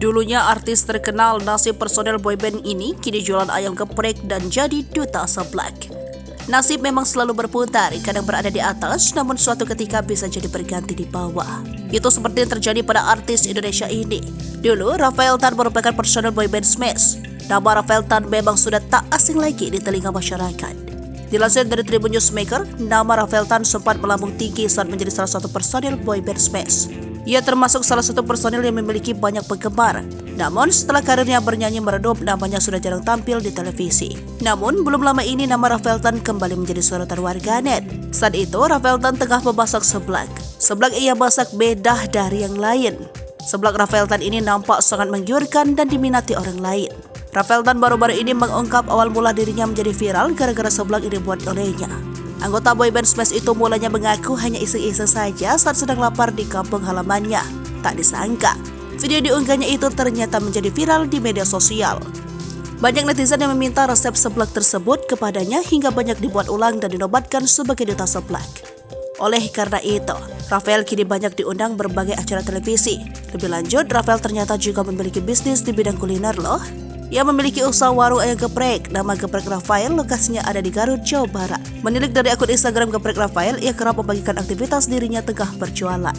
Dulunya artis terkenal, nasib personel boyband ini kini jualan ayam geprek dan jadi duta seblak. Nasib memang selalu berputar, kadang berada di atas, namun suatu ketika bisa jadi berganti di bawah. Itu seperti yang terjadi pada artis Indonesia ini. Dulu, Rafael Tan merupakan personel boyband Smash. Nama Rafael Tan memang sudah tak asing lagi di telinga masyarakat. Dilansir dari Tribun Newsmaker, nama Rafael Tan sempat melambung tinggi saat menjadi salah satu personil boyband Smash. Ia termasuk salah satu personil yang memiliki banyak penggemar. Namun setelah karirnya bernyanyi meredup, namanya sudah jarang tampil di televisi. Namun belum lama ini nama Rafael Tan kembali menjadi sorotan warganet. Saat itu Rafael Tan tengah memasak seblak. Seblak ia masak beda dari yang lain. Seblak Rafael Tan ini nampak sangat menggiurkan dan diminati orang lain. Rafael Tan baru-baru ini mengungkap awal mula dirinya menjadi viral gara-gara seblak yang dibuat olehnya. Anggota boyband Smash itu mulanya mengaku hanya iseng-iseng saja saat sedang lapar di kampung halamannya. Tak disangka, video diunggahnya itu ternyata menjadi viral di media sosial. Banyak netizen yang meminta resep seblak tersebut kepadanya hingga banyak dibuat ulang dan dinobatkan sebagai duta seblak. Oleh karena itu, Rafael kini banyak diundang berbagai acara televisi. Lebih lanjut, Rafael ternyata juga memiliki bisnis di bidang kuliner loh. Ia memiliki usaha warung ayam geprek. Nama Geprek Rafael, lokasinya ada di Garut, Jawa Barat. Menilik dari akun Instagram Geprek Rafael, ia kerap membagikan aktivitas dirinya tengah berjualan.